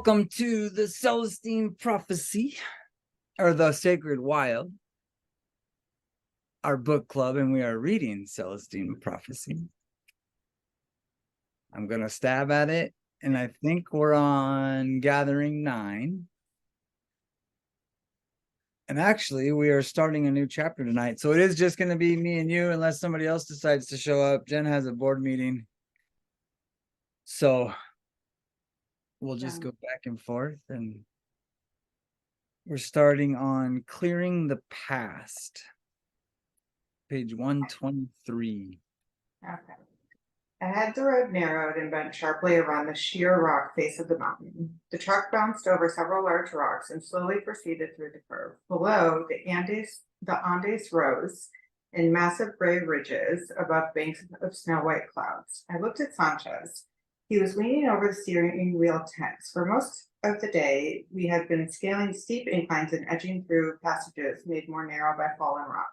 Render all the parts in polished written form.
Welcome to the Celestine Prophecy, or the Sacred Wild, our book club, and we are reading Celestine Prophecy. I'm going to stab at it, and I think we're on Gathering 9. And actually, we are starting a new chapter tonight, so it is just going to be me and you, unless somebody else decides to show up. Jen has a board meeting, so we'll just go back and forth, and we're starting on Clearing the Past, page 123. Okay. Ahead, the road narrowed and bent sharply around the sheer rock face of the mountain. The truck bounced over several large rocks and slowly proceeded through the curve. Below, the Andes rose in massive gray ridges above banks of snow-white clouds. I looked at Sanchez. He was leaning over the steering wheel tense. For most of the day, we had been scaling steep inclines and edging through passages made more narrow by fallen rock.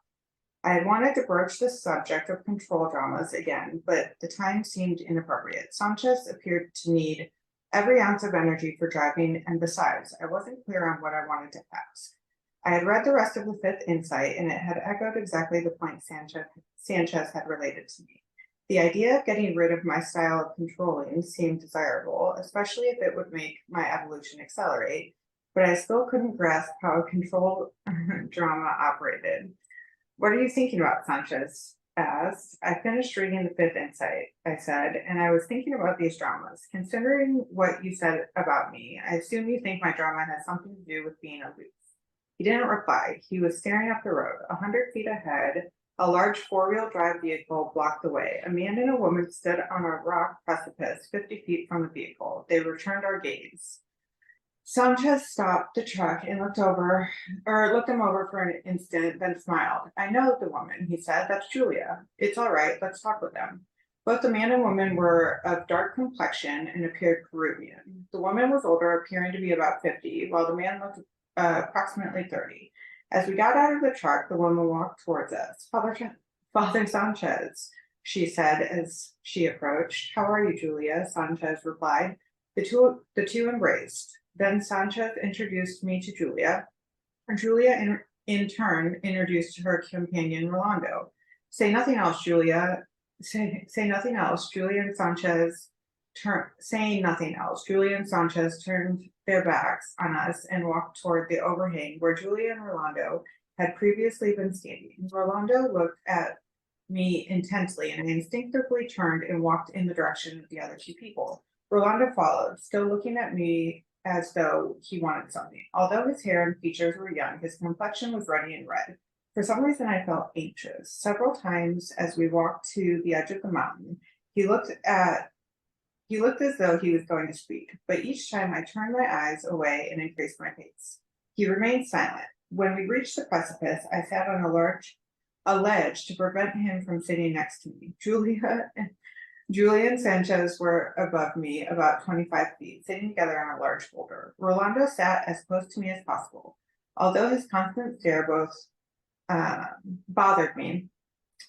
I had wanted to broach the subject of control dramas again, but the time seemed inappropriate. Sanchez appeared to need every ounce of energy for driving, and besides, I wasn't clear on what I wanted to ask. I had read the rest of the fifth insight, and it had echoed exactly the point Sanchez had related to me. The idea of getting rid of my style of controlling seemed desirable, especially if it would make my evolution accelerate, but I still couldn't grasp how a control drama operated. What are you thinking about, Sanchez asked. I finished reading the fifth insight, I said, and I was thinking about these dramas. Considering what you said about me, I assume you think my drama has something to do with being aloof. He didn't reply. He was staring up the road. 100 feet ahead, a large four-wheel drive vehicle blocked the way. A man and a woman stood on a rock precipice 50 feet from the vehicle. They returned our gaze. Sanchez stopped the truck and looked them over for an instant, then smiled. I know the woman, he said. That's Julia. It's all right. Let's talk with them. Both the man and woman were of dark complexion and appeared Peruvian. The woman was older, appearing to be about 50, while the man looked approximately 30. As we got out of the truck, the woman walked towards us. Father Sanchez, she said as she approached. How are you, Julia? Sanchez replied. The two embraced. Then Sanchez introduced me to Julia. Julia, in turn, introduced her companion, Rolando. Say nothing else, Julia. Say nothing else. Saying nothing else, Julia and Sanchez turned their backs on us and walked toward the overhang where Julia and Rolando had previously been standing. Rolando looked at me intensely, and I instinctively turned and walked in the direction of the other two people. Rolando followed, still looking at me as though he wanted something. Although his hair and features were young, his complexion was ruddy and red. For some reason, I felt anxious. Several times as we walked to the edge of the mountain, he looked as though he was going to speak, but each time I turned my eyes away and increased my pace. He remained silent. When we reached the precipice, I sat on a ledge to prevent him from sitting next to me. Julia and Sanchez were above me, about 25 feet, sitting together on a large boulder. Rolando sat as close to me as possible. Although his constant stare both bothered me,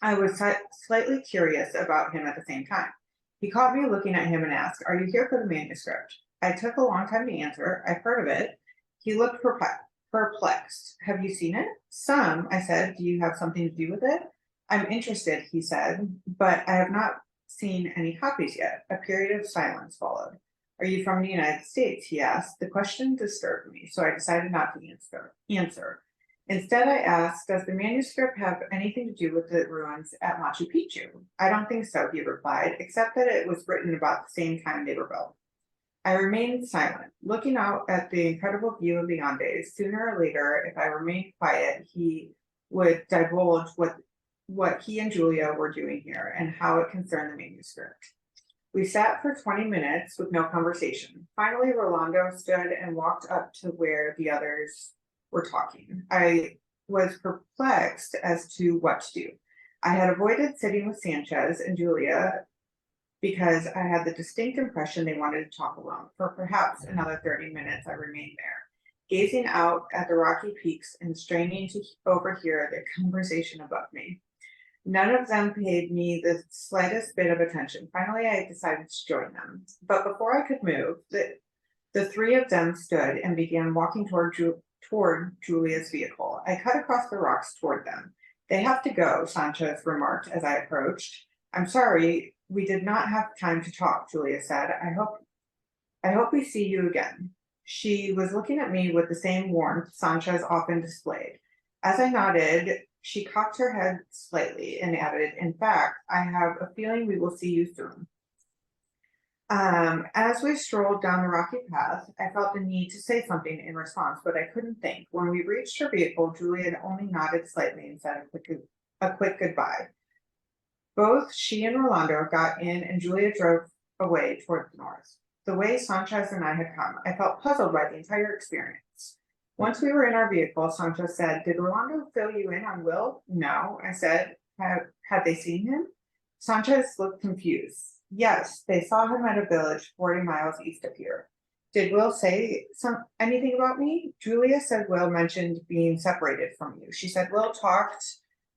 I was slightly curious about him at the same time. He caught me looking at him and asked, "Are you here for the manuscript?" I took a long time to answer. I've heard of it. He looked perplexed. Have you seen it? Some, I said. Do you have something to do with it? I'm interested, he said, but I have not seen any copies yet. A period of silence followed. Are you from the United States? He asked. The question disturbed me, so I decided not to answer. Instead, I asked, does the manuscript have anything to do with the ruins at Machu Picchu? I don't think so, he replied, except that it was written about the same time they were built. I remained silent, looking out at the incredible view of the Andes. Sooner or later, if I remained quiet, he would divulge what he and Julia were doing here and how it concerned the manuscript. We sat for 20 minutes with no conversation. Finally, Rolando stood and walked up to where the others were talking. I was perplexed as to what to do. I had avoided sitting with Sanchez and Julia because I had the distinct impression they wanted to talk alone. For perhaps another 30 minutes, I remained there, gazing out at the rocky peaks and straining to overhear their conversation above me. None of them paid me the slightest bit of attention. Finally, I decided to join them. But before I could move, The three of them stood and began walking toward Julia's vehicle. I cut across the rocks toward them. They have to go, Sanchez remarked as I approached. I'm sorry, we did not have time to talk, Julia said. I hope we see you again. She was looking at me with the same warmth Sanchez often displayed. As I nodded, she cocked her head slightly and added, in fact, I have a feeling we will see you soon. As we strolled down the rocky path, I felt the need to say something in response, but I couldn't think. When we reached her vehicle, Julian only nodded slightly and said a quick goodbye. Both she and Rolando got in, and Julia drove away toward the north. The way Sanchez and I had come, I felt puzzled by the entire experience. Once we were in our vehicle, Sanchez said, Did Rolando fill you in on Will? No, I said. Had they seen him? Sanchez looked confused. Yes, they saw him at a village 40 miles east of here. Did Will say anything about me? Julia said Will mentioned being separated from you. She said Will talked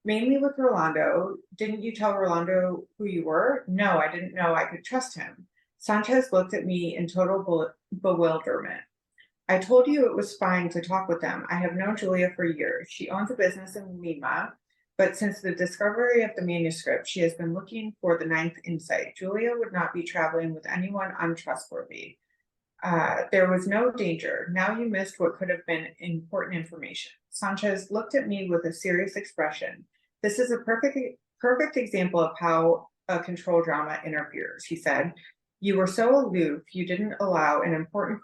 mainly with Rolando. Didn't you tell Rolando who you were? No, I didn't know I could trust him. Sanchez looked at me in total bewilderment. I told you it was fine to talk with them. I have known Julia for years. She owns a business in Lima, but since the discovery of the manuscript, she has been looking for the ninth insight. Julia would not be traveling with anyone untrustworthy. There was no danger. Now you missed what could have been important information. Sanchez looked at me with a serious expression. This is a perfect example of how a control drama interferes, he said. You were so aloof, you didn't allow an important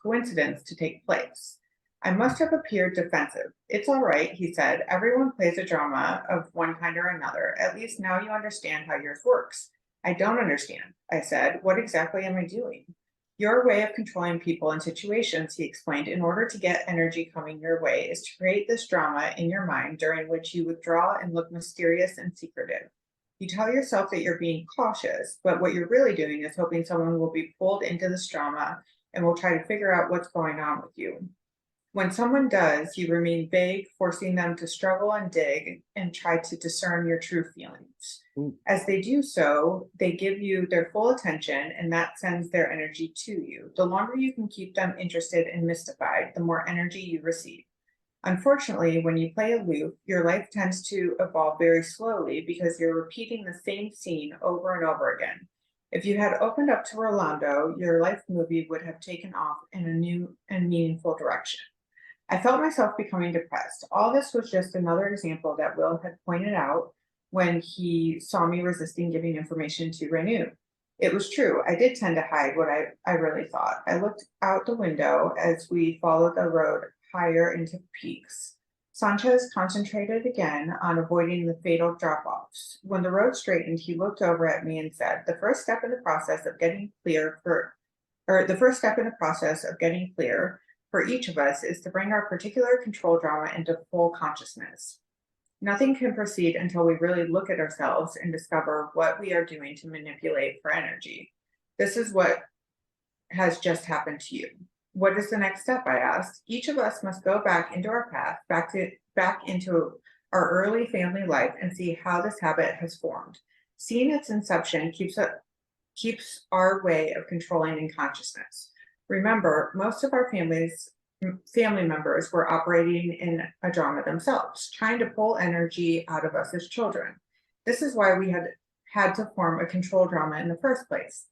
coincidence to take place. I must have appeared defensive. It's all right, he said. Everyone plays a drama of one kind or another. At least now you understand how yours works. I don't understand, I said. What exactly am I doing? Your way of controlling people and situations, he explained, in order to get energy coming your way, is to create this drama in your mind during which you withdraw and look mysterious and secretive. You tell yourself that you're being cautious, but what you're really doing is hoping someone will be pulled into this drama and will try to figure out what's going on with you. When someone does, you remain vague, forcing them to struggle and dig and try to discern your true feelings. As they do so, they give you their full attention, and that sends their energy to you. The longer you can keep them interested and mystified, the more energy you receive. Unfortunately, when you play aloof, your life tends to evolve very slowly because you're repeating the same scene over and over again. If you had opened up to Rolando, your life movie would have taken off in a new and meaningful direction. I felt myself becoming depressed. All this was just another example that Will had pointed out when he saw me resisting giving information to Renew. It was true. I did tend to hide what I really thought. I looked out the window as we followed the road higher into peaks. Sanchez concentrated again on avoiding the fatal drop-offs. When the road straightened, he looked over at me and said, the first step in the process of getting clear for each of us is to bring our particular control drama into full consciousness. Nothing can proceed until we really look at ourselves and discover what we are doing to manipulate for energy. This is what has just happened to you. What is the next step? I asked. Each of us must go back into our path, back into our early family life and see how this habit has formed. Seeing its inception keeps our way of controlling in consciousness. Remember, most of our family members were operating in a drama themselves, trying to pull energy out of us as children. This is why we had to form a control drama in the first place.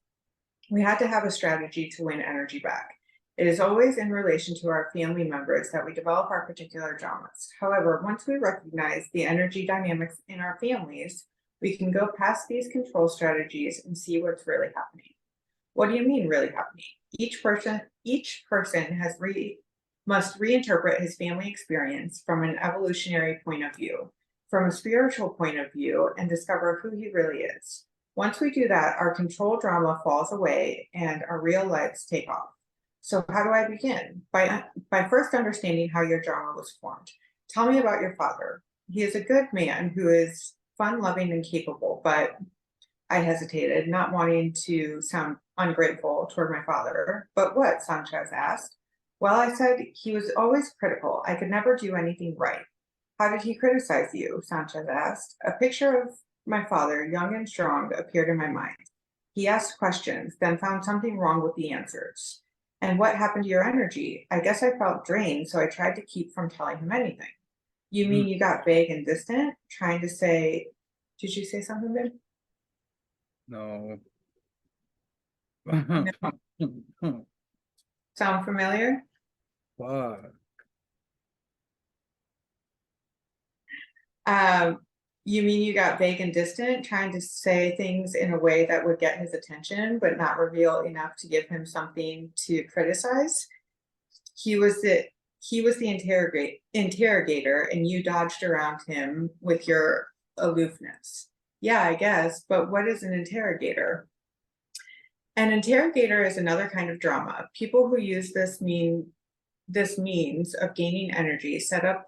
We had to have a strategy to win energy back. It is always in relation to our family members that we develop our particular dramas. However, once we recognize the energy dynamics in our families, we can go past these control strategies and see what's really happening. What do you mean really happening? Each person must reinterpret his family experience from an evolutionary point of view, from a spiritual point of view, and discover who he really is. Once we do that, our control drama falls away and our real lives take off. So how do I begin? By first understanding how your drama was formed. Tell me about your father. He is a good man who is fun-loving and capable, but I hesitated, not wanting to sound ungrateful toward my father. But what? Sanchez asked. Well, I said, he was always critical. I could never do anything right. How did he criticize you? Sanchez asked. A picture of my father, young and strong, appeared in my mind. He asked questions, then found something wrong with the answers. And what happened to your energy? I guess I felt drained, so I tried to keep from telling him anything. You mean you got vague and distant, trying to say, did you say something, babe? No. Sound familiar? Fuck. Um, you mean you got vague and distant, trying to say things in a way that would get his attention, but not reveal enough to give him something to criticize? He was the interrogator, and you dodged around him with your aloofness. Yeah, I guess, but what is an interrogator? An interrogator is another kind of drama. People who use this means of gaining energy set up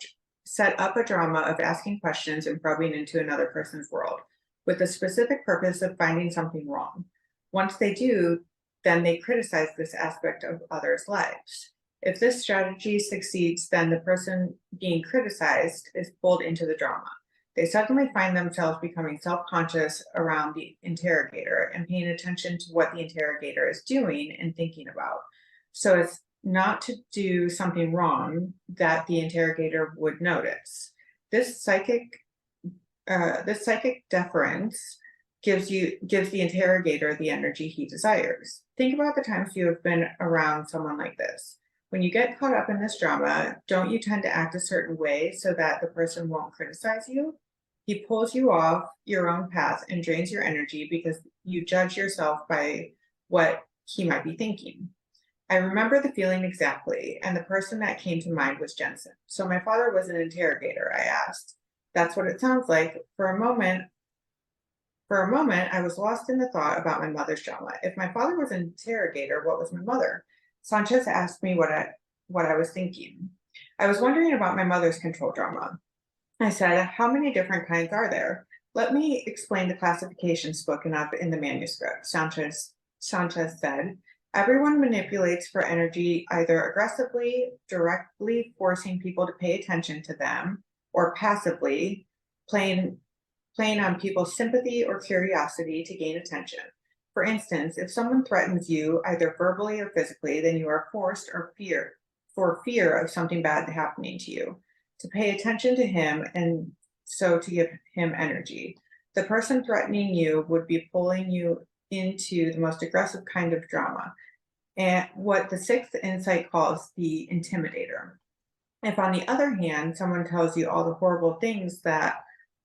a drama of asking questions and probing into another person's world with the specific purpose of finding something wrong. Once they do, then they criticize this aspect of others' lives. If this strategy succeeds, then the person being criticized is pulled into the drama. They suddenly find themselves becoming self-conscious around the interrogator and paying attention to what the interrogator is doing and thinking about. So it's not to do something wrong that the interrogator would notice. This psychic deference gives the interrogator the energy he desires. Think about the times you have been around someone like this. When you get caught up in this drama, don't you tend to act a certain way so that the person won't criticize you? He pulls you off your own path and drains your energy because you judge yourself by what he might be thinking. I remember the feeling exactly, and the person that came to mind was Jensen. So my father was an interrogator, I asked. That's what it sounds like. For a moment, I was lost in the thought about my mother's drama. If my father was an interrogator, what was my mother? Sanchez asked me what I was thinking. I was wondering about my mother's control drama. I said, how many different kinds are there? Let me explain the classification spoken of in the manuscript, Sanchez said. Everyone manipulates for energy either aggressively, directly forcing people to pay attention to them, or passively, playing on people's sympathy or curiosity to gain attention. For instance, if someone threatens you either verbally or physically, then you are forced or for fear of something bad happening to you, to pay attention to him and so to give him energy. The person threatening you would be pulling you into the most aggressive kind of drama, and what the sixth insight calls the intimidator. If, on the other hand, someone tells you all the horrible things that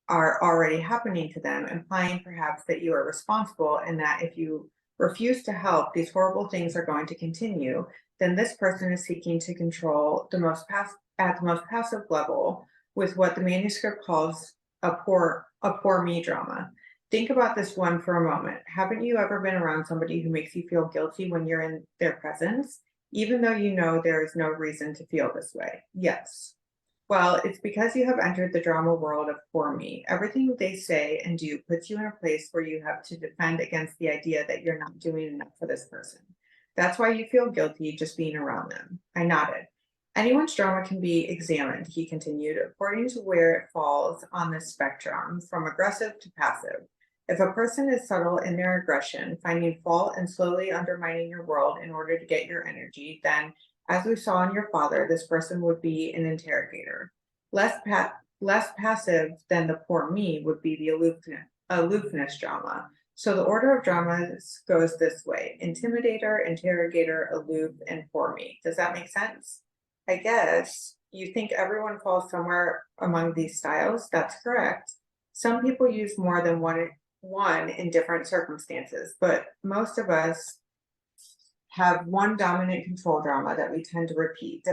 are already happening to them, implying perhaps that you are responsible and that if you refuse to help, these horrible things are going to continue, then this person is seeking to control at the most passive level with what the manuscript calls a poor me drama. Think about this one for a moment. Haven't you ever been around somebody who makes you feel guilty when you're in their presence, even though you know there is no reason to feel this way? Yes. Well, it's because you have entered the drama world of poor me. Everything they say and do puts you in a place where you have to defend against the idea that you're not doing enough for this person. That's why you feel guilty just being around them. I nodded. Anyone's drama can be examined, he continued, according to where it falls on the spectrum from aggressive to passive. If a person is subtle in their aggression, finding fault and slowly undermining your world in order to get your energy, then, as we saw in your father, this person would be an interrogator. Less passive than the poor me would be the aloofness drama. So the order of dramas goes this way: intimidator, interrogator, aloof, and poor me. Does that make sense? I guess you think everyone falls somewhere among these styles. That's correct. Some people use more than one in different circumstances, but most of us have one dominant control drama that we tend to repeat,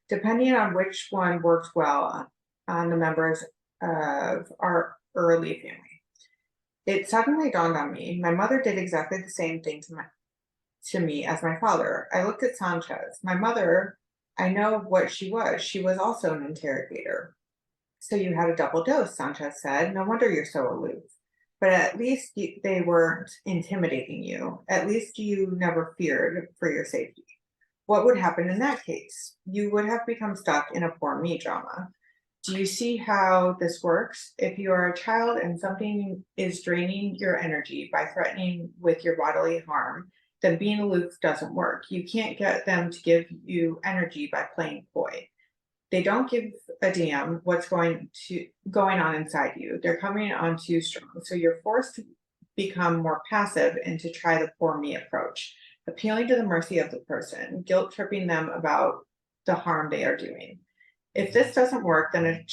depending on which one works well on the members of our early family. It suddenly dawned on me, my mother did exactly the same thing to me as my father. I looked at Sanchez. My mother, I know what she was. She was also an interrogator. So you had a double dose, Sanchez said. No wonder you're so aloof. But at least they weren't intimidating you. At least you never feared for your safety. What would happen in that case? You would have become stuck in a poor me drama. Do you see how this works? If you are a child and something is draining your energy by threatening with your bodily harm, then being aloof doesn't work. You can't get them to give you energy by playing coy. They don't give a damn what's going on inside you. They're coming on too strong. So you're forced to become more passive and to try the poor me approach, appealing to the mercy of the person, guilt tripping them about the harm they are doing. If this doesn't work, then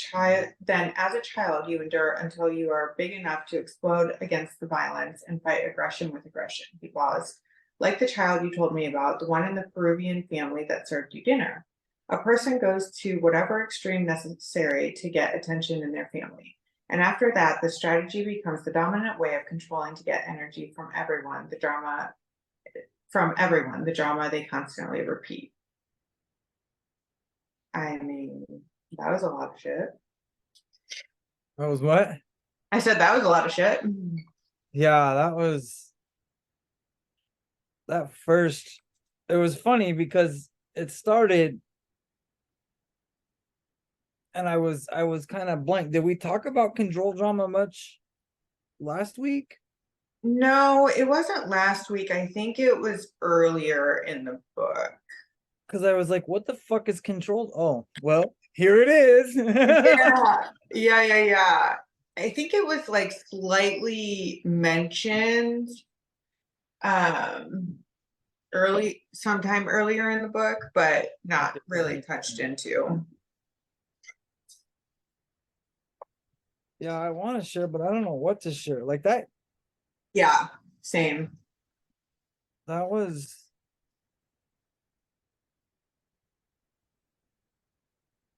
as a child you endure until you are big enough to explode against the violence and fight aggression with aggression. He paused. Like the child you told me about, the one in the Peruvian family that served you dinner. A person goes to whatever extreme necessary to get attention in their family. And after that, the strategy becomes the dominant way of controlling to get energy from everyone, the drama they constantly repeat. I mean, that was a lot of shit. That was what? I said that was a lot of shit. Yeah, that was that first. It was funny because it started and I was kind of blank. Did we talk about control drama much last week? No, it wasn't last week. I think it was earlier in the book. Because I was like, what the fuck is control? Oh, well, here it is. Yeah. I think it was like slightly mentioned um sometime earlier in the book, but not really touched into. Yeah, I want to share, but I don't know what to share. Like that Yeah, same. that was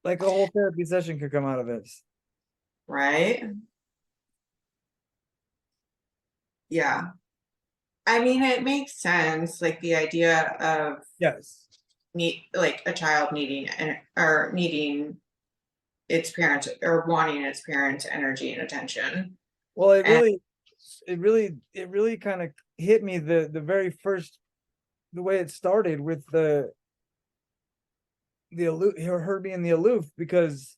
like a whole therapy session could come out of it. Right? Yeah. I mean, it makes sense, like the idea of Yes. like a child needing its parents or wanting its parents' energy and attention. Well, it And really it really kind of hit me the very first the way it started with the aloof her being the aloof because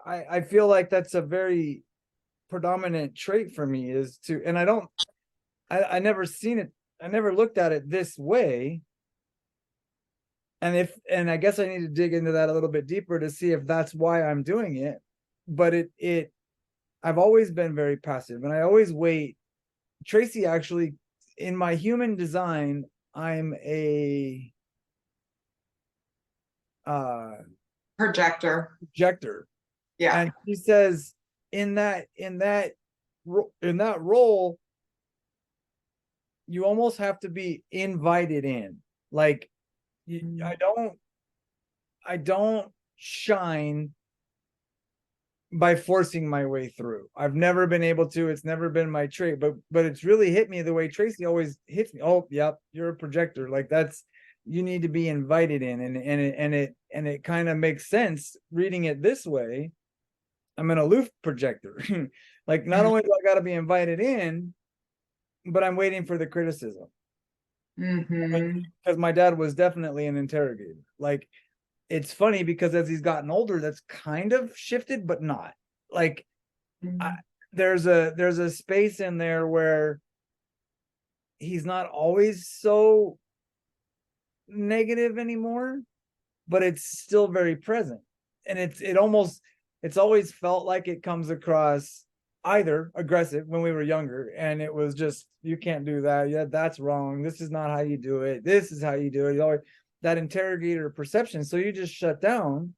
I feel like that's a very predominant trait for me is to and I never seen it I never looked at it this way and I guess I need to dig into that a little bit deeper to see if that's why I'm doing it but it I've always been very passive and I always wait. Tracy actually in my human design I'm a uh projector Yeah. and she says in that role you almost have to be invited in like I don't shine by forcing my way through. I've never been able to. It's never been my trait, but it's really hit me the way Tracy always hits me. Oh, yep, you're a projector. Like that's you need to be invited in, and it kind of makes sense reading it this way. I'm an aloof projector. Like not only do I got to be invited in, but I'm waiting for the criticism. Mm-hmm. Because my dad was definitely an interrogator. Like it's funny because as he's gotten older, that's kind of shifted, but not. Like I, there's a space in there where he's not always so negative anymore, but it's still very present. And it's always felt like it comes across either aggressive when we were younger, and it was just you can't do that. Yeah, that's wrong. This is not how you do it. This is how you do it. You always that interrogator perception. So you just shut down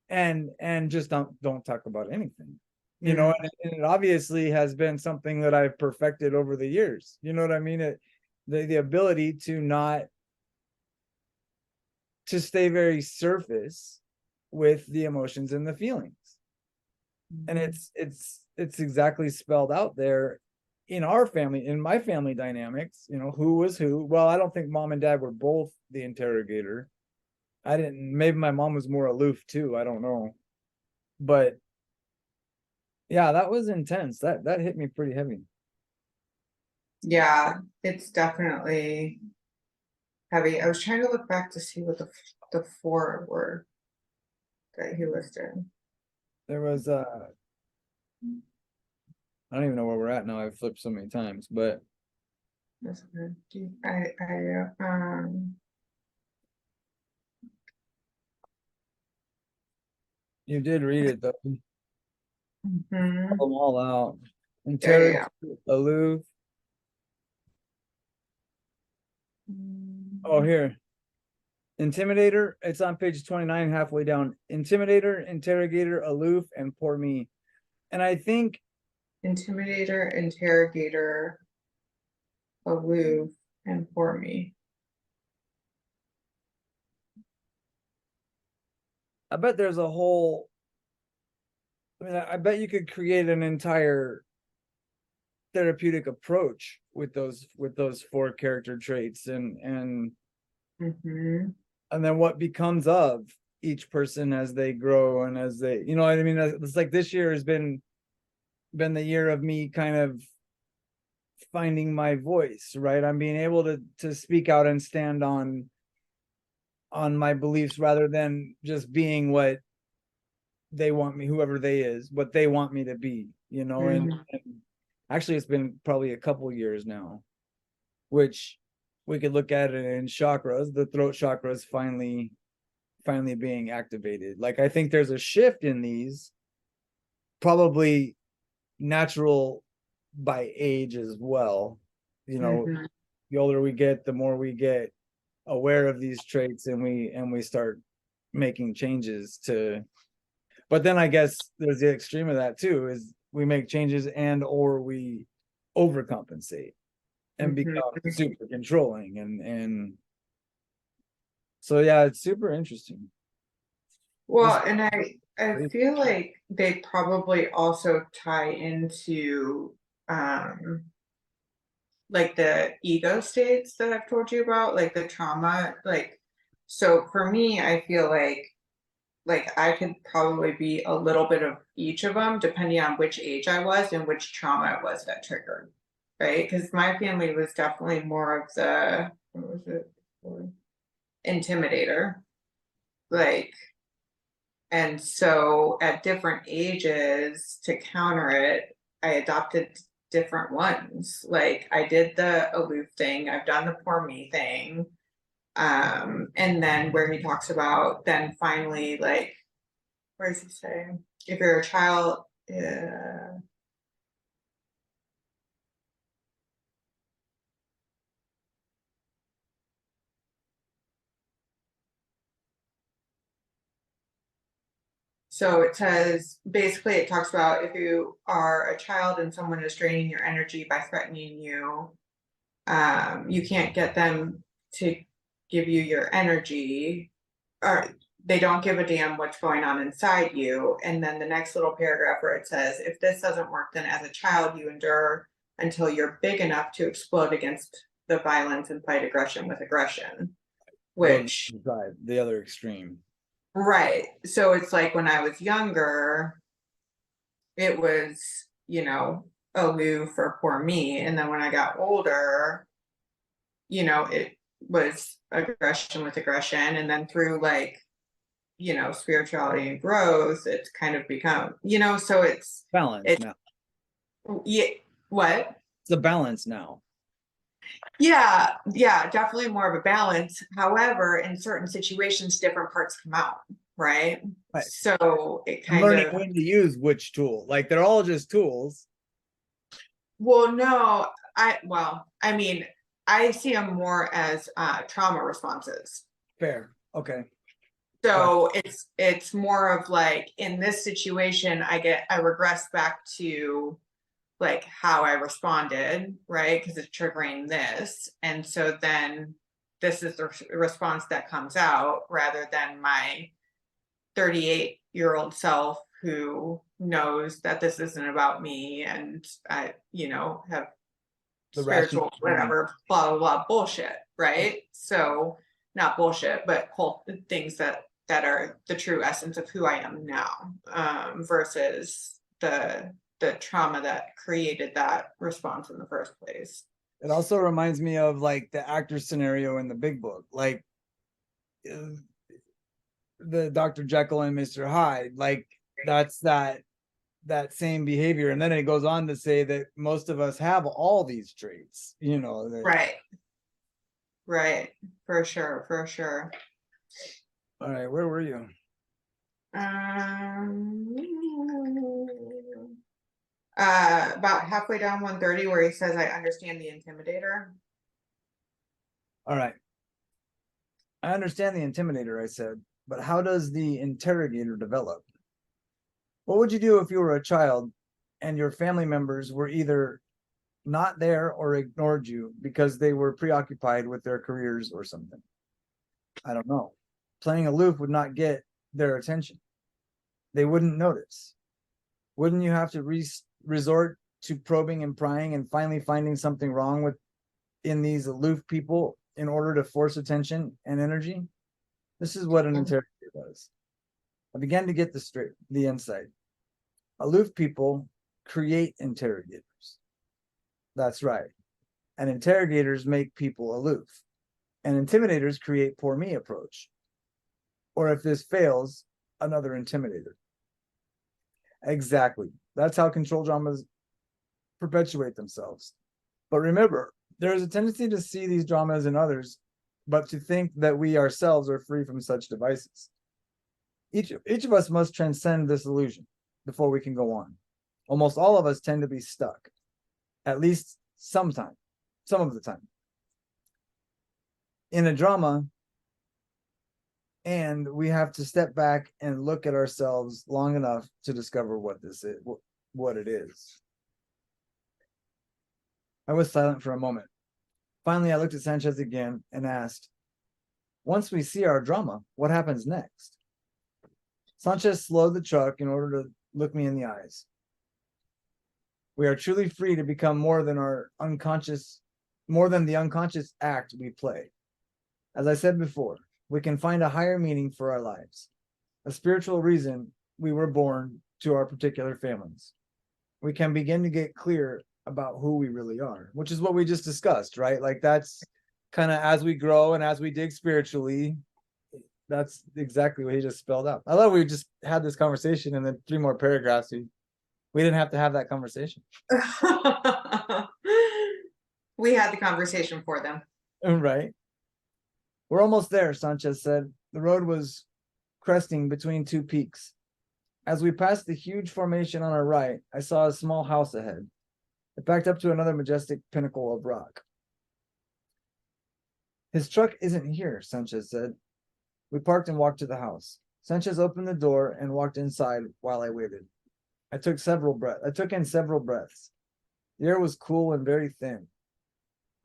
and just don't talk about anything. And it obviously has been something that I've perfected over the years. You know what I mean? The ability to stay very surface with the emotions and the feelings. And it's exactly spelled out there in our family, in my family dynamics, who was who. Well, I don't think mom and dad were both the interrogator. I didn't, maybe my mom was more aloof too. I don't know. But yeah, that was intense. That hit me pretty heavy. Yeah, it's definitely heavy. I was trying to look back to see what the four were that he listed. There was I don't even know where we're at now. I've flipped so many times, but That's good. I You did read it though. mhm. Pull them all out. Yeah, yeah, Interrogate, aloof. Oh, yeah. here. Intimidator. It's on page 29, halfway down. Intimidator, interrogator, aloof, and poor me. And I think Intimidator, interrogator, aloof, and for me. I bet there's a whole I mean, I bet you could create an entire therapeutic approach with those four character traits Mm-hmm. and then what becomes of each person as they grow and as they, you know what I mean? It's like this year has been the year of me kind of finding my voice, right? I'm being able to speak out and stand on my beliefs rather than just being what they want me, whoever they is, what they want me to be, you know. And actually it's been probably a couple years now, which we could look at it in chakras, the throat chakras finally being activated. Like I think there's a shift in these, probably natural by age as well. You know, Mm-hmm. the older we get, the more we get aware of these traits and we start making changes to, but then I guess there's the extreme of that too, is we make changes and or we overcompensate and Mm-hmm. become super controlling and so yeah, it's super interesting. This Well, and I feel like they probably also tie into like the ego states that I've told you about, like the trauma, like so for me, I feel like I could probably be a little bit of each of them depending on which age I was and which trauma it was that triggered, right? Because my family was definitely more of the what was it? Intimidator, like, and so at different ages to counter it, I adopted different ones. Like I did the aloof thing, I've done the poor me thing. And then where he talks about then finally like where does he say? If you're a child, so it says basically it talks about if you are a child and someone is draining your energy by threatening you, you can't get them to give you your energy, or they don't give a damn what's going on inside you. And then the next little paragraph where it says, if this doesn't work, then as a child, you endure until you're big enough to explode against the violence and fight aggression with aggression. Which, the other extreme. right. So it's like when I was younger, it was, aloof for poor me. And then when I got older, it was aggression with aggression. And then through like, spirituality and growth, it's kind of become, so Balance now. Yeah, what? It's a balance now. Yeah, yeah, definitely more of a balance. However, in certain situations, different parts come out, right? Right. So it I'm kind learning of, when to use which tool. Like they're all just tools. well, no, I mean, I see them more as trauma responses. Fair. Okay. So it's more of like in this situation, I regress back to like how I responded, right? Because it's triggering this. And so then this is the response that comes out rather than my 38-year-old self who knows that this isn't about me and I, have The rational spiritual, whatever, blah, blah, blah, bullshit, right? So not bullshit, but whole things that are the true essence of who I am now, versus the trauma that created that response in the first place. It also reminds me of like the actor scenario in the Big Book, like the Dr. Jekyll and Mr. Hyde. Like that's that that same behavior. And then it goes on to say that most of us have all these traits, Right. Right. For sure. For sure. All right, where were you? Um, about halfway down 130 where he says, I understand the intimidator. All right. I understand the intimidator, I said, but how does the interrogator develop? What would you do if you were a child and your family members were either not there or ignored you because they were preoccupied with their careers or something? I don't know. Playing aloof would not get their attention. They wouldn't notice. Wouldn't you have to resort to probing and prying and finally finding something wrong with in these aloof people in order to force attention and energy? This is what an interrogator does. I began to get the insight. Aloof people create interrogators. That's right. And interrogators make people aloof. And intimidators create poor me approach. Or if this fails, another intimidator. Exactly. That's how control dramas perpetuate themselves. But remember, there is a tendency to see these dramas in others, but to think that we ourselves are free from such devices. Each of us must transcend this illusion before we can go on. Almost all of us tend to be stuck, at least some of the time, in a drama, and we have to step back and look at ourselves long enough to discover what this is, what it is. I was silent for a moment. Finally, I looked at Sanchez again and asked, once we see our drama, what happens next? Sanchez slowed the truck in order to look me in the eyes. We are truly free to become more than the unconscious act we play. As I said before, we can find a higher meaning for our lives, a spiritual reason we were born to our particular families. We can begin to get clear about who we really are, which is what we just discussed, right? Like that's kind of as we grow and as we dig spiritually, that's exactly what he just spelled out. I love we just had this conversation and then 3 more paragraphs. We didn't have to have that conversation. We had the conversation for them. Right. We're almost there, Sanchez said. The road was cresting between 2 peaks. As we passed the huge formation on our right, I saw a small house ahead. It backed up to another majestic pinnacle of rock. His truck isn't here, Sanchez said. We parked and walked to the house. Sanchez opened the door and walked inside while I waited. I took in several breaths. The air was cool and very thin.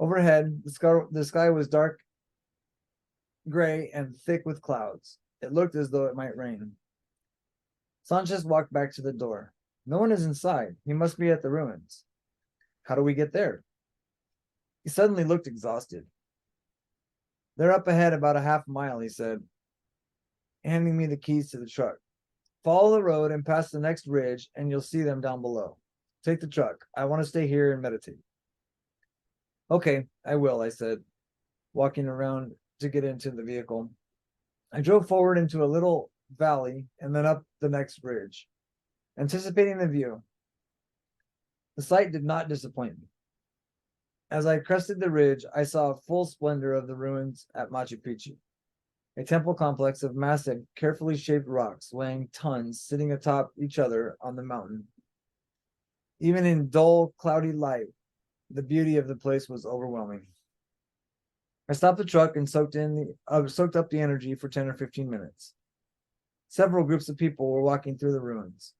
Overhead, the sky was dark gray and thick with clouds. It looked as though it might rain. Sanchez walked back to the door. No one is inside. He must be at the ruins. How do we get there? He suddenly looked exhausted. They're up ahead about a half mile, he said, handing me the keys to the truck. Follow the road and pass the next ridge, and you'll see them down below. Take the truck. I want to stay here and meditate. Okay, I will, I said, walking around to get into the vehicle. I drove forward into a little valley and then up the next ridge, anticipating the view. The sight did not disappoint me. As I crested the ridge, I saw full splendor of the ruins at Machu Picchu, a temple complex of massive, carefully shaped rocks weighing tons sitting atop each other on the mountain. Even in dull, cloudy light, the beauty of the place was overwhelming. I stopped the truck and soaked up the energy for 10 or 15 minutes. Several groups of people were walking through the ruins.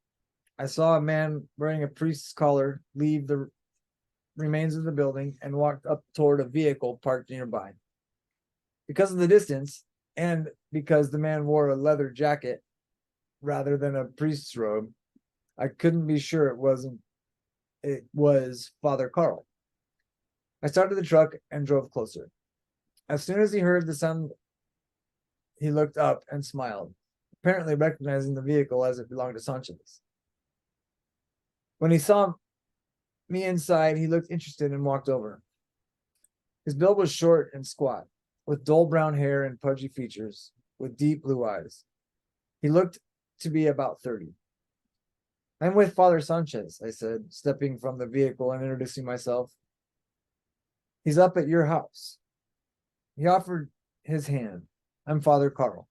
I saw a man wearing a priest's collar leave the remains of the building and walked up toward a vehicle parked nearby. Because of the distance, and because the man wore a leather jacket rather than a priest's robe, I couldn't be sure it was Father Carl. I started the truck and drove closer. As soon as he heard the sound, he looked up and smiled, apparently recognizing the vehicle as it belonged to Sanchez. When he saw me inside, he looked interested and walked over. His build was short and squat, with dull brown hair and pudgy features, with deep blue eyes. He looked to be about 30. I'm with Father Sanchez, I said, stepping from the vehicle and introducing myself. He's up at your house. He offered his hand. I'm Father Carl.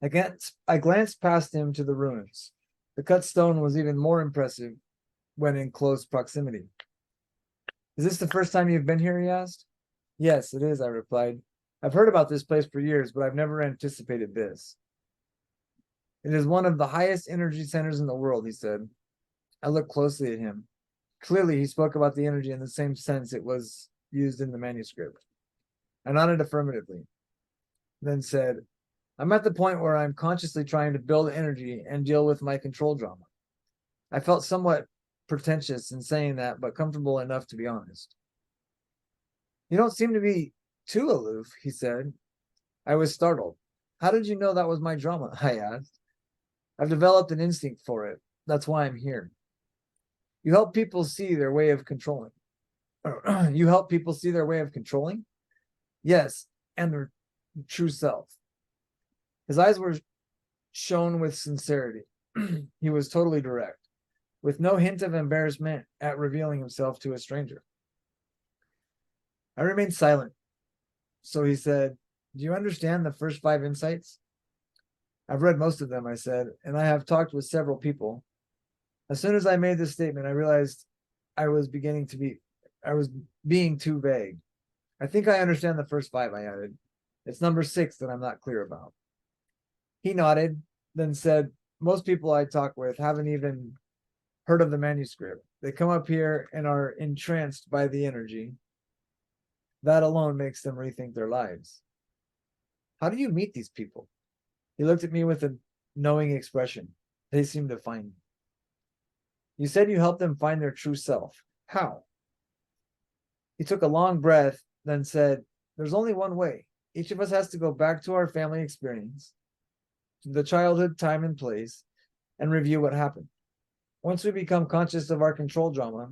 I glanced past him to the ruins. The cut stone was even more impressive when in close proximity. Is this the first time you've been here? He asked. Yes, it is, I replied. I've heard about this place for years, but I've never anticipated this. It is one of the highest energy centers in the world, he said. I looked closely at him. Clearly, he spoke about the energy in the same sense it was used in the manuscript. I nodded affirmatively, then said, I'm at the point where I'm consciously trying to build energy and deal with my control drama. I felt somewhat pretentious in saying that, but comfortable enough to be honest. You don't seem to be too aloof, he said. I was startled. How did you know that was my drama? I asked. I've developed an instinct for it. That's why I'm here. You help people see their way of controlling. You help people see their way of controlling? Yes, and their true self. His eyes were shone with sincerity. He was totally direct, with no hint of embarrassment at revealing himself to a stranger. I remained silent. So he said, Do you understand the first 5 insights? I've read most of them, I said, and I have talked with several people. As soon as I made this statement, I realized I was being too vague. I think I understand the first 5, I added. It's number 6 that I'm not clear about. He nodded, then said, Most people I talk with haven't even heard of the manuscript. They come up here and are entranced by the energy. That alone makes them rethink their lives. How do you meet these people? He looked at me with a knowing expression. They seem to find me. You said you helped them find their true self. How? He took a long breath, then said, There's only one way. Each of us has to go back to our family experience, to the childhood time and place, and review what happened. Once we become conscious of our control drama,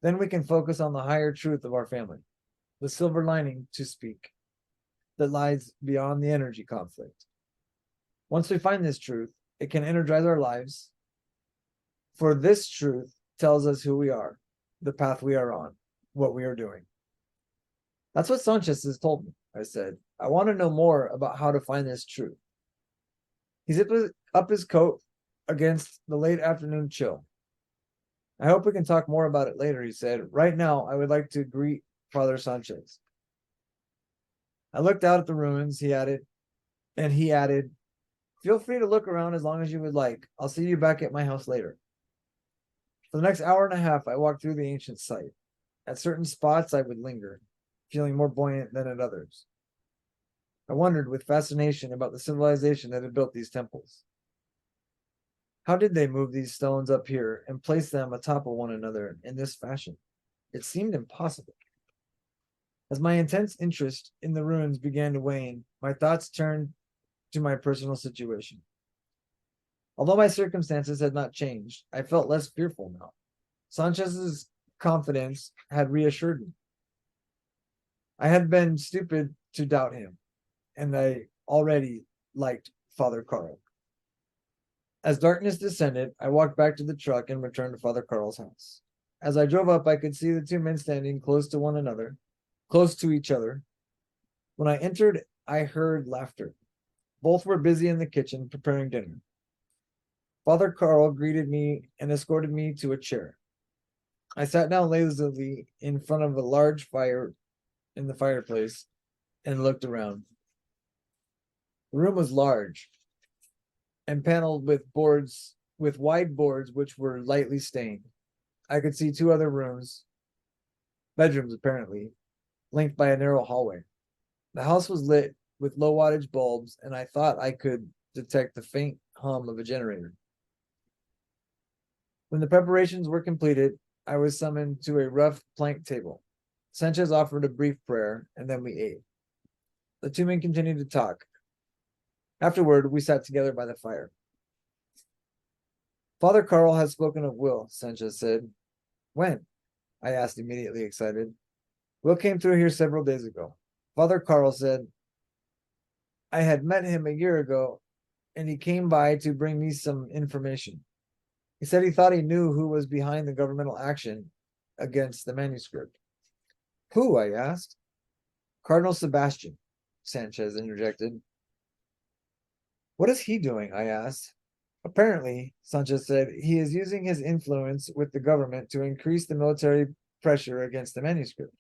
then we can focus on the higher truth of our family, the silver lining, to speak, that lies beyond the energy conflict. Once we find this truth, it can energize our lives. For this truth tells us who we are, the path we are on, what we are doing. That's what Sanchez has told me, I said. I want to know more about how to find this truth. He zipped up his coat against the late afternoon chill. I hope we can talk more about it later, he said. Right now, I would like to greet Father Sanchez. I looked out at the ruins, he added, feel free to look around as long as you would like. I'll see you back at my house later. For the next hour and a half, I walked through the ancient site. At certain spots, I would linger, feeling more buoyant than at others. I wondered with fascination about the civilization that had built these temples. How did they move these stones up here and place them atop of one another in this fashion? It seemed impossible. As my intense interest in the ruins began to wane, my thoughts turned to my personal situation. Although my circumstances had not changed, I felt less fearful now. Sanchez's confidence had reassured me. I had been stupid to doubt him, and I already liked Father Carl. As darkness descended, I walked back to the truck and returned to Father Carl's house. As I drove up, I could see the 2 men standing close to each other. When I entered, I heard laughter. Both were busy in the kitchen preparing dinner. Father Carl greeted me and escorted me to a chair. I sat down lazily in front of a large fire in the fireplace and looked around. The room was large and paneled with wide boards which were lightly stained. I could see 2 other rooms, bedrooms apparently, linked by a narrow hallway. The house was lit with low wattage bulbs, and I thought I could detect the faint hum of a generator. When the preparations were completed, I was summoned to a rough plank table. Sanchez offered a brief prayer, and then we ate. The 2 men continued to talk. Afterward, we sat together by the fire. Father Carl has spoken of Will, Sanchez said. When? I asked, immediately excited. Will came through here several days ago. Father Carl said, I had met him a year ago, and he came by to bring me some information. He said he thought he knew who was behind the governmental action against the manuscript. Who? I asked. Cardinal Sebastian, Sanchez interjected. What is he doing? I asked. Apparently, Sanchez said, he is using his influence with the government to increase the military pressure against the manuscript.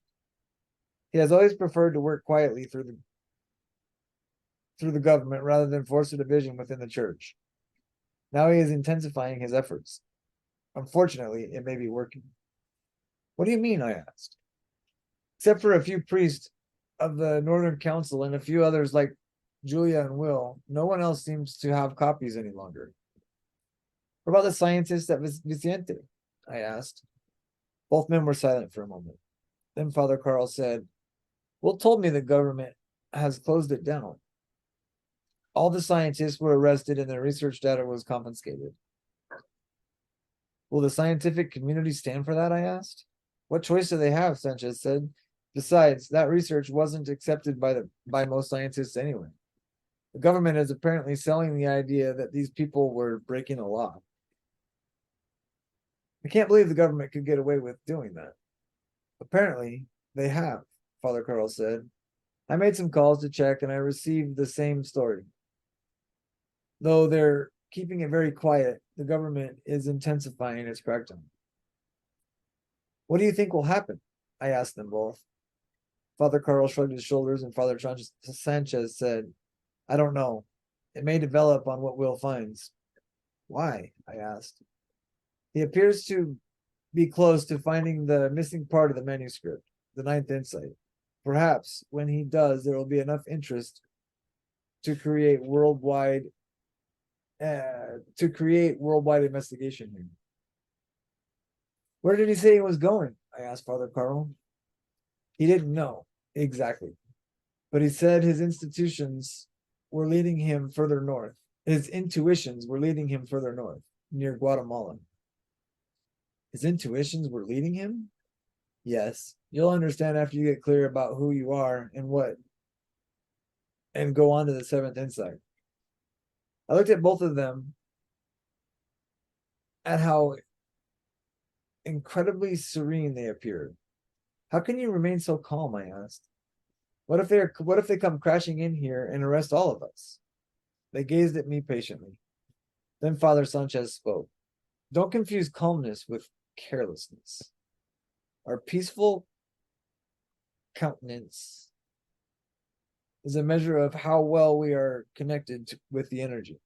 He has always preferred to work quietly through the government rather than force a division within the church. Now he is intensifying his efforts. Unfortunately, it may be working. What do you mean? I asked. Except for a few priests of the Northern Council and a few others like Julia and Will, no one else seems to have copies any longer. What about the scientists at Vicente? I asked. Both men were silent for a moment. Then Father Carl said, Will told me the government has closed it down. All the scientists were arrested and their research data was confiscated. Will the scientific community stand for that? I asked. What choice do they have? Sanchez said. Besides, that research wasn't accepted by most scientists anyway. The government is apparently selling the idea that these people were breaking the law. I can't believe the government could get away with doing that. Apparently, they have, Father Carl said. I made some calls to check and I received the same story. Though they're keeping it very quiet, the government is intensifying its crackdown. What do you think will happen? I asked them both. Father Carl shrugged his shoulders and Father Sanchez said, I don't know. It may develop on what Will finds. Why? I asked. He appears to be close to finding the missing part of the manuscript, the ninth insight. Perhaps when he does, there will be enough interest to create worldwide investigation here. Where did he say he was going? I asked Father Carl. He didn't know exactly, but he said his institutions were leading him further north. His intuitions were leading him further north, near Guatemala. His intuitions were leading him? Yes. You'll understand after you get clear about who you are and what, and go on to the seventh insight. I looked at both of them at how incredibly serene they appeared. How can you remain so calm? I asked. What if they come crashing in here and arrest all of us? They gazed at me patiently. Then Father Sanchez spoke. Don't confuse calmness with carelessness. Our peaceful countenance is a measure of how well we are connected with the energy.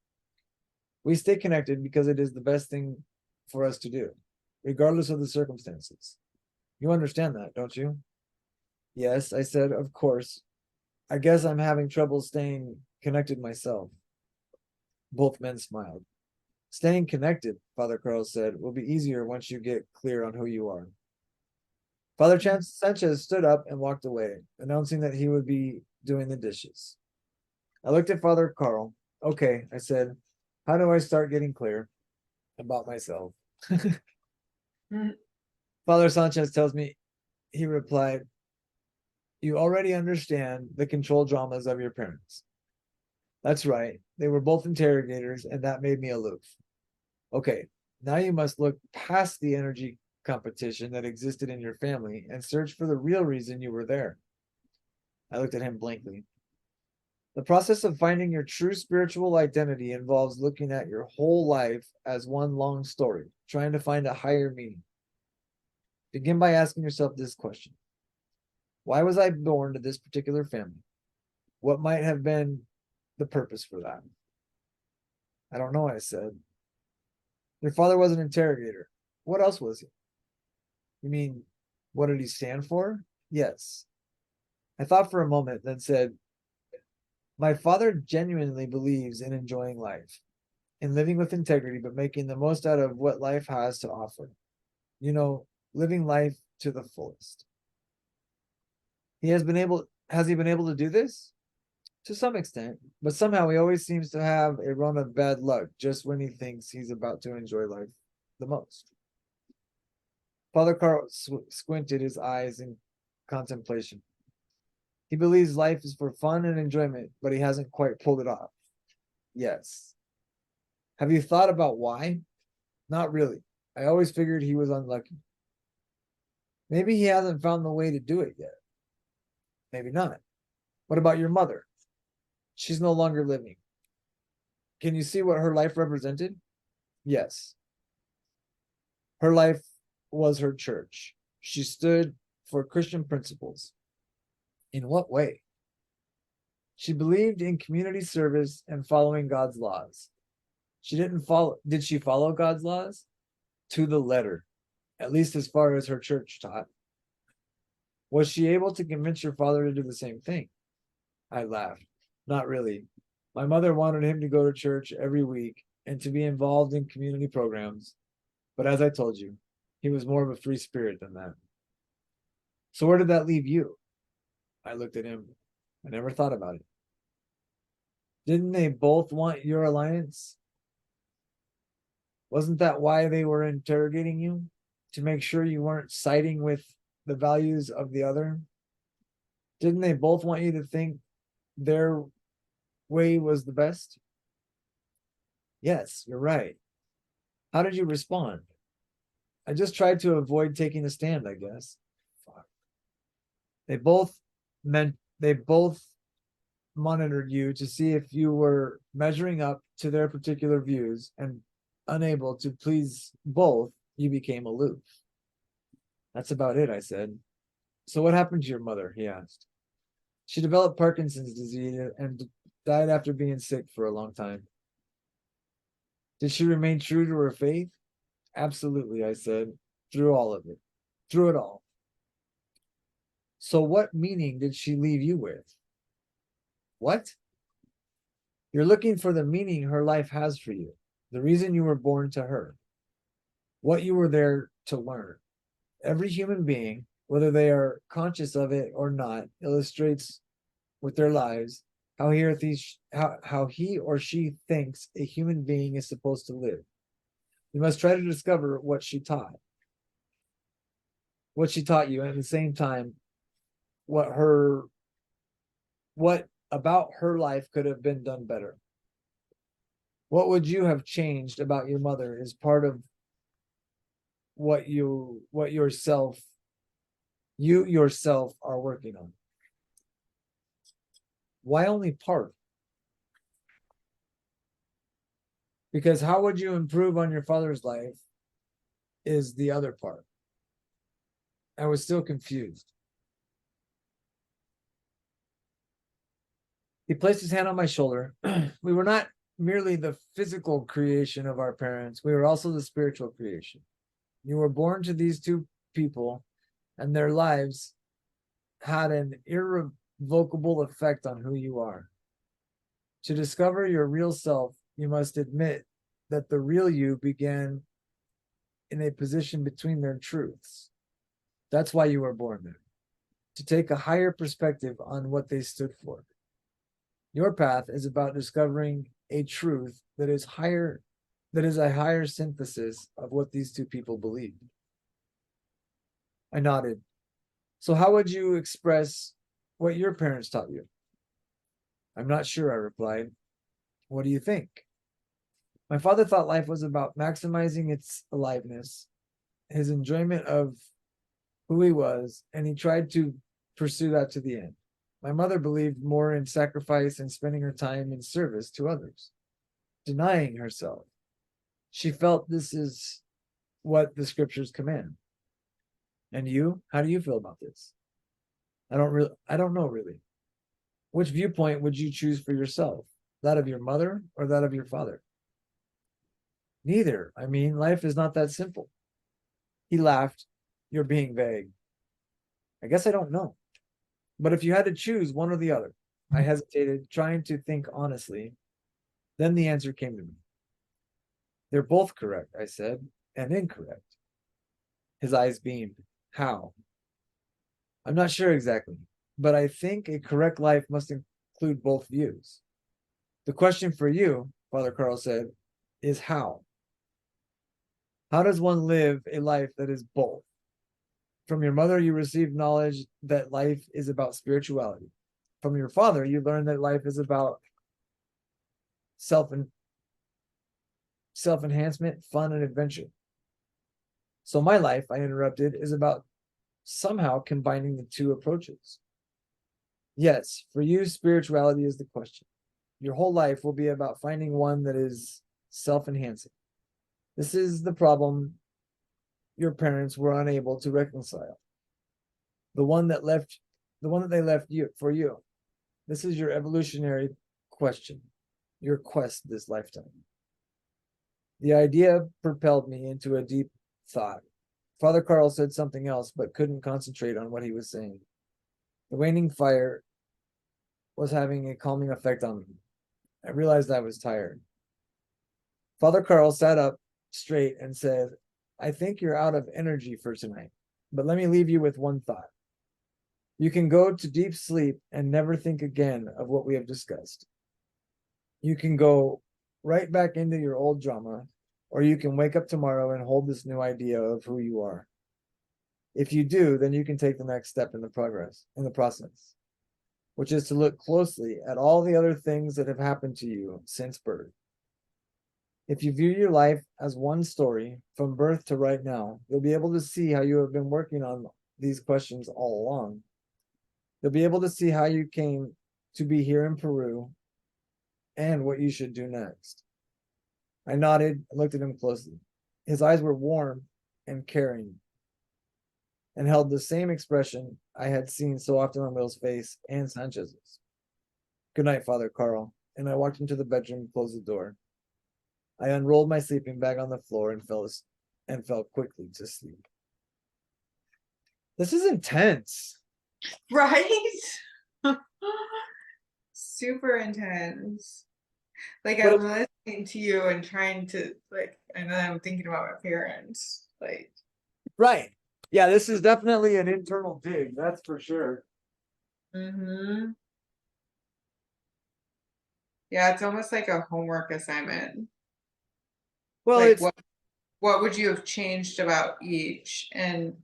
We stay connected because it is the best thing for us to do, regardless of the circumstances. You understand that, don't you? Yes, I said, of course. I guess I'm having trouble staying connected myself. Both men smiled. Staying connected, Father Carl said, will be easier once you get clear on who you are. Father Sanchez stood up and walked away, announcing that he would be doing the dishes. I looked at Father Carl. Okay, I said, how do I start getting clear about myself? Father Sanchez tells me, he replied, you already understand the control dramas of your parents. That's right. They were both interrogators, and that made me aloof. Okay, now you must look past the energy competition that existed in your family and search for the real reason you were there. I looked at him blankly. The process of finding your true spiritual identity involves looking at your whole life as one long story, trying to find a higher meaning. Begin by asking yourself this question. Why was I born to this particular family? What might have been the purpose for that? I don't know, I said. Your father was an interrogator. What else was he? You mean, what did he stand for? Yes. I thought for a moment, then said, my father genuinely believes in enjoying life, in living with integrity, but making the most out of what life has to offer. You know, living life to the fullest. Has he been able to do this? To some extent, but somehow he always seems to have a run of bad luck just when he thinks he's about to enjoy life the most. Father Carl squinted his eyes in contemplation. He believes life is for fun and enjoyment, but he hasn't quite pulled it off. Yes. Have you thought about why? Not really. I always figured he was unlucky. Maybe he hasn't found the way to do it yet. Maybe not. What about your mother? She's no longer living. Can you see what her life represented? Yes. Her life was her church. She stood for Christian principles. In what way? She believed in community service and following God's laws. Did she follow God's laws? To the letter, at least as far as her church taught. Was she able to convince your father to do the same thing? I laughed. Not really. My mother wanted him to go to church every week and to be involved in community programs. But as I told you, he was more of a free spirit than that. So where did that leave you? I looked at him. I never thought about it. Didn't they both want your alliance? Wasn't that why they were interrogating you? To make sure you weren't siding with the values of the other? Didn't they both want you to think their way was the best? Yes, you're right. How did you respond? I just tried to avoid taking a stand, I guess. Fuck. They both monitored you to see if you were measuring up to their particular views, and unable to please both, you became aloof. That's about it, I said. So what happened to your mother? He asked. She developed Parkinson's disease and died after being sick for a long time. Did she remain true to her faith? Absolutely, I said, through all of it, through it all. So what meaning did she leave you with? What? You're looking for the meaning her life has for you, the reason you were born to her, what you were there to learn. Every human being, whether they are conscious of it or not, illustrates with their lives how he or she thinks a human being is supposed to live. You must try to discover what she taught you, and at the same time, what about her life could have been done better. What would you have changed about your mother is part of what you yourself are working on. Why only part? Because how would you improve on your father's life is the other part. I was still confused. He placed his hand on my shoulder. We were not merely the physical creation of our parents, we were also the spiritual creation. You were born to these two people, and their lives had an irrevocable effect on who you are. To discover your real self, you must admit that the real you began in a position between their truths. That's why you were born there, to take a higher perspective on what they stood for. Your path is about discovering a truth that is a higher synthesis of what these two people believed. I nodded. So how would you express what your parents taught you? I'm not sure, I replied. What do you think? My father thought life was about maximizing its aliveness, his enjoyment of who he was, and he tried to pursue that to the end. My mother believed more in sacrifice and spending her time in service to others, denying herself. She felt this is what the scriptures command. And you, how do you feel about this? I don't know really. Which viewpoint would you choose for yourself? That of your mother or that of your father? Neither. I mean, life is not that simple. He laughed. You're being vague. I guess I don't know. But if you had to choose one or the other, I hesitated, trying to think honestly. Then the answer came to me. They're both correct, I said, and incorrect. His eyes beamed. How? I'm not sure exactly, but I think a correct life must include both views. The question for you, Father Carl said, is how? How does one live a life that is both? From your mother, you received knowledge that life is about spirituality. From your father, you learned that life is about self self-enhancement, fun, and adventure. So my life, I interrupted, is about somehow combining the two approaches. Yes, for you, spirituality is the question. Your whole life will be about finding one that is self-enhancing. This is the problem your parents were unable to reconcile. The one that they left you for you. This is your evolutionary question, your quest this lifetime. The idea propelled me into a deep thought. Father Carl said something else, but couldn't concentrate on what he was saying. The waning fire was having a calming effect on me. I realized I was tired. Father Carl sat up straight and said, I think you're out of energy for tonight, but let me leave you with one thought. You can go to deep sleep and never think again of what we have discussed. You can go right back into your old drama, or you can wake up tomorrow and hold this new idea of who you are. If you do, then you can take the next step in the process, which is to look closely at all the other things that have happened to you since birth. If you view your life as one story from birth to right now, you'll be able to see how you have been working on these questions all along. You'll be able to see how you came to be here in Peru and what you should do next. I nodded and looked at him closely. His eyes were warm and caring and held the same expression I had seen so often on Will's face and Sanchez's. Good night, Father Carl. And I walked into the bedroom and closed the door. I unrolled my sleeping bag on the floor and fell quickly to sleep. This is intense. Right? Super intense. Like But I'm listening to you and trying to like, and then I'm thinking about my parents. Like, right. Yeah, this is definitely an internal dig, that's for sure. mm-hmm. Yeah, it's almost like a homework assignment. Well, Like it's what would you have changed about each? And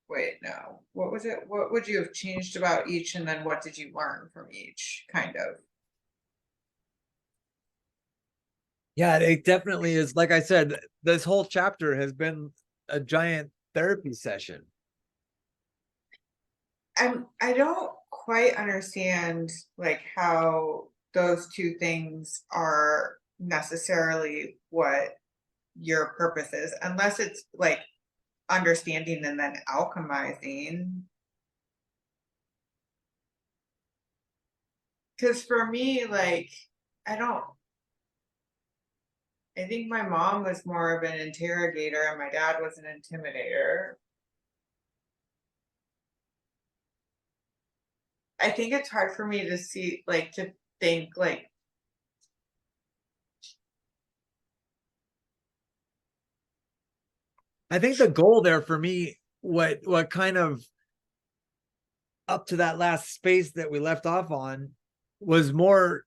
wait, no. What was it? What would you have changed about each? And then what did you learn from each? Kind of. yeah, it definitely is. Like I said, this whole chapter has been a giant therapy session. I don't quite understand like how those two things are necessarily what your purpose is, unless it's like understanding and then alchemizing. Because for me, like, I don't, I think my mom was more of an interrogator and my dad was an intimidator. I think it's hard for me to see, like, to think, like, I think the goal there for me, what kind of up to that last space that we left off on was more,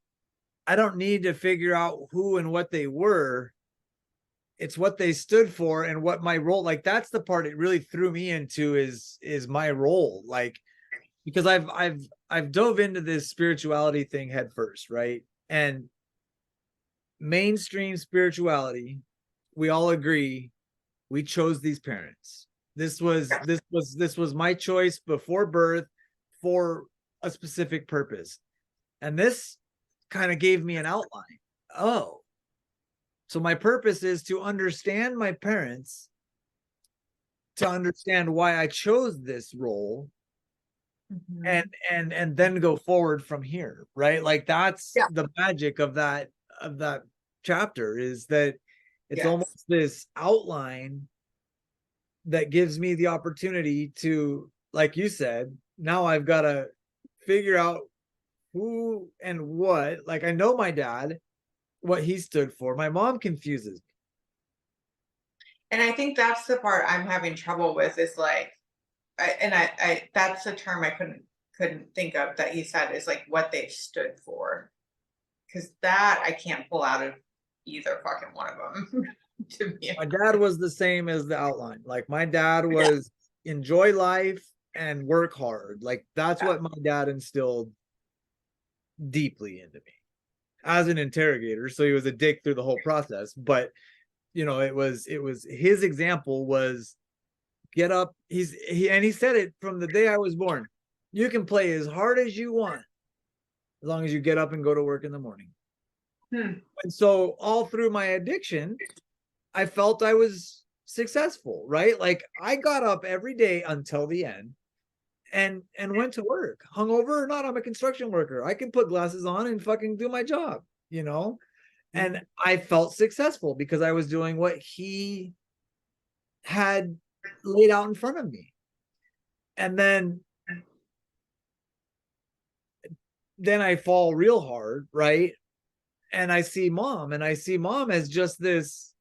I don't need to figure out who and what they were. It's what they stood for and what my role, like that's the part it really threw me into is my role. Like, because I've dove into this spirituality thing head first, right? And mainstream spirituality, we all agree, we chose these parents. This was my choice before birth for a specific purpose. And this kind of gave me an outline. Oh, so my purpose is to understand my parents, to understand why I chose this role, mhm. and then go forward from here, right? Like that's Yeah. the magic of that chapter, is that it's Yes. almost this outline that gives me the opportunity to, like you said, now I've got to figure out who and what. Like I know my dad, what he stood for. My mom confuses me. And I think that's the part I'm having trouble with is like, I that's the term I couldn't think of that he said is like what they stood for. Because that I can't pull out of either fucking one of them. To be My dad was the same as the outline. Like my dad yeah, was enjoy life and work hard. Like that's yeah. what my dad instilled deeply into me. as an interrogator, so he was a dick through the whole process. But it was his example was get up. He said it from the day I was born. You can play as hard as you want as long as you get up and go to work in the morning. And so all through my addiction, I felt I was successful, right? Like I got up every day until the end and went to work. Hungover or not, I'm a construction worker. I can put glasses on and fucking do my job, And I felt successful because I was doing what he had laid out in front of me. And then I fall real hard, right? And I see mom as just this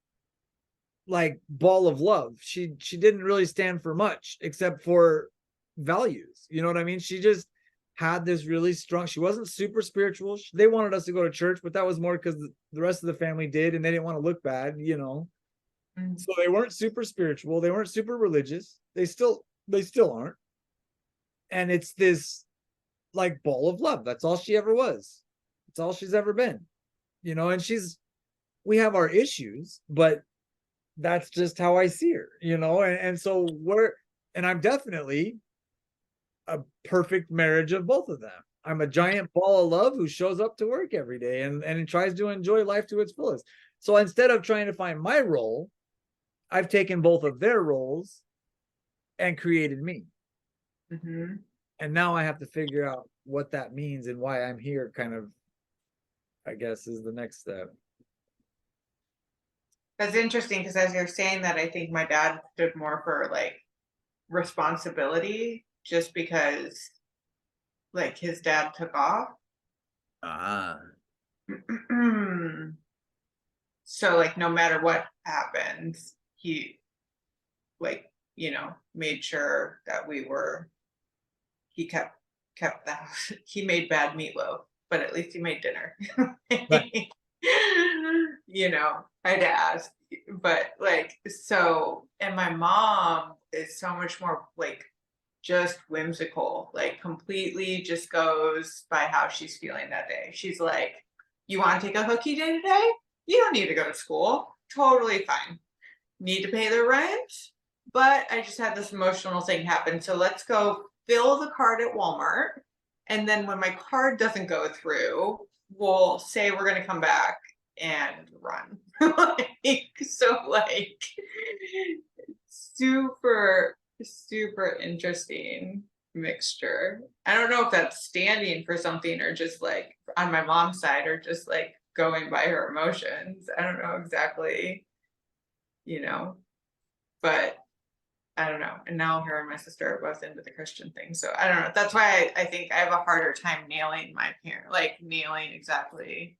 like ball of love. She didn't really stand for much except for values. You know what I mean? She just had this really strong, she wasn't super spiritual. They wanted us to go to church, but that was more because the rest of the family did, and they didn't want to look bad, So they weren't super spiritual, they weren't super religious. They still aren't. And it's this like ball of love. That's all she ever was. It's all she's ever been. And we have our issues, but that's just how I see her, and so I'm definitely a perfect marriage of both of them. I'm a giant ball of love who shows up to work every day and tries to enjoy life to its fullest. So instead of trying to find my role, I've taken both of their roles and created me. Mm-hmm. And now I have to figure out what that means and why I'm here, kind of, I guess, is the next step. That's interesting because as you're saying that, I think my dad stood more for like responsibility just because like his dad took off. So like no matter what happened, he like, made sure that he kept the house. He made bad meatloaf, but at least he made dinner. Right. I had to ask, but like, so, and my mom is so much more like just whimsical, like completely just goes by how she's feeling that day. She's like, you want to take a hooky day today? You don't need to go to school. Totally fine. Need to pay the rent, but I just had this emotional thing happen. So let's go fill the card at Walmart. And then when my card doesn't go through, we'll say we're going to come back and run. like super, super interesting mixture. I don't know if that's standing for something or just like on my mom's side or just like going by her emotions. I don't know exactly, but I don't know. And now her and my sister are both into the Christian thing. So I don't know. That's why I think I have a harder time nailing my parent, like nailing exactly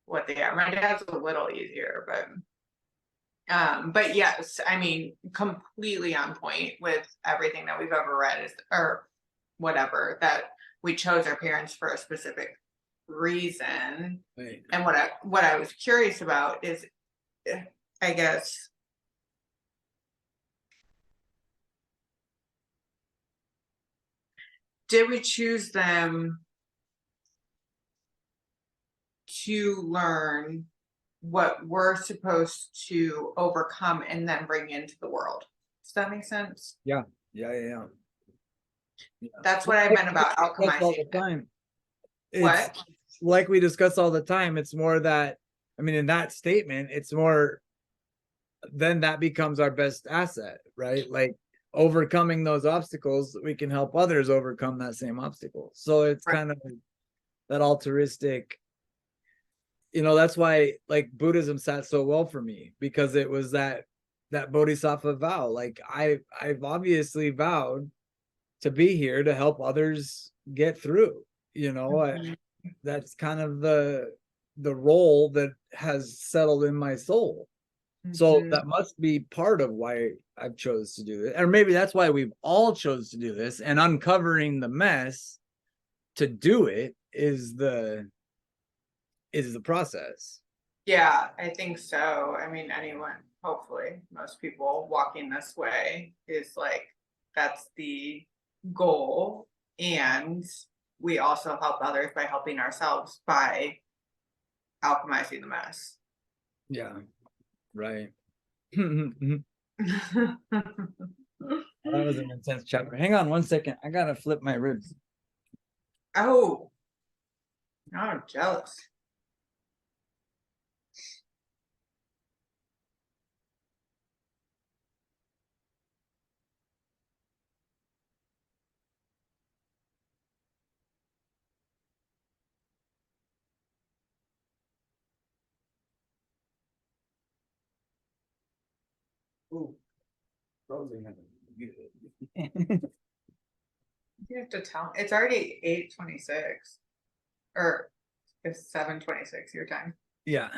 what they are. My dad's a little easier, but yes, I mean, completely on point with everything that we've ever read or whatever, that we chose our parents for a specific reason. Right. And what I was curious about is, I guess, did we choose them to learn what we're supposed to overcome and then bring into the world? Does that make sense? Yeah. That's what I meant about alchemizing all the time. What? Like we discuss all the time. It's more that, I mean, in that statement, it's more then that becomes our best asset, right? Like overcoming those obstacles, we can help others overcome that same obstacle. So it's kind of that altruistic, that's why like Buddhism sat so well for me, because it was that bodhisattva vow. Like I've obviously vowed to be here to help others get through, that's kind of the role that has settled in my soul. So that must be part of why I've chose to do it. Or maybe that's why we've all chose to do this, and uncovering the mess to do it is the process. Yeah, I think so. I mean, anyone, hopefully, most people walking this way is like, that's the goal. And we also help others by helping ourselves by alchemizing the mess. Yeah. Right. That was an intense chapter. Hang on one second. I gotta flip my ribs. Oh, I'm jealous. Ooh, frozen. You have to tell. It's already 8:26, or it's 7:26 your time. Yeah.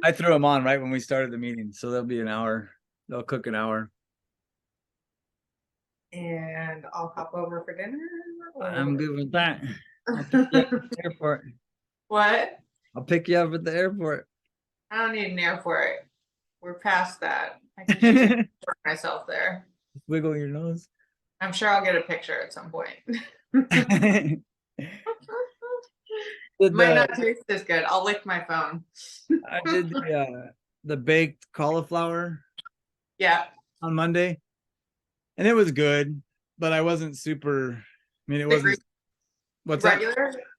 I threw them on right when we started the meeting, so they'll be an hour. They'll cook an hour. And I'll hop over for dinner. I'm good with that. I'll pick you up at the airport. What? I'll pick you up at the airport. I don't need an airport. We're past that. I can take a picture of myself there. Wiggle your nose. I'm sure I'll get a picture at some point. Might not taste as good. I'll lick my phone. I did the baked cauliflower Yeah. on Monday, and it was good, but I wasn't super. I mean, it wasn't. What's that?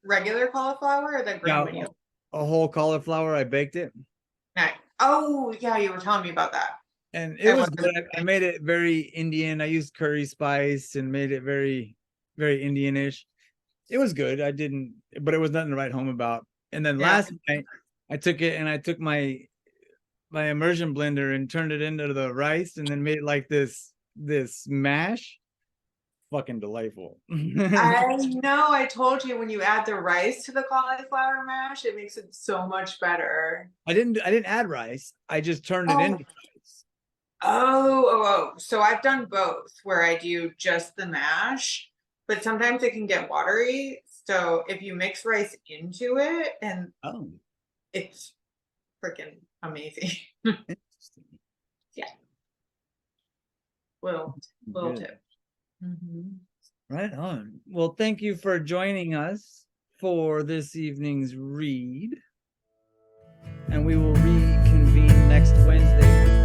Regular cauliflower or the green Yeah, one you a whole cauliflower. I baked it, Nice. Oh yeah, you were telling me about that. and it was good. I made it very Indian. I used curry spice and made it very, very Indianish. It was good. I didn't, but it was nothing to write home about. And then last night, I took it and I took my immersion blender and turned it into the rice, and then made it like this mash. Fucking delightful. I know. I told you when you add the rice to the cauliflower mash, it makes it so much better. I didn't add rice. I just turned it into rice. Oh. So I've done both, where I do just the mash, but sometimes it can get watery. So if you mix rice into it, and it's freaking amazing. Interesting. Yeah. Little tip. Right on. Well, thank you for joining us for this evening's read, and we will reconvene next Wednesday.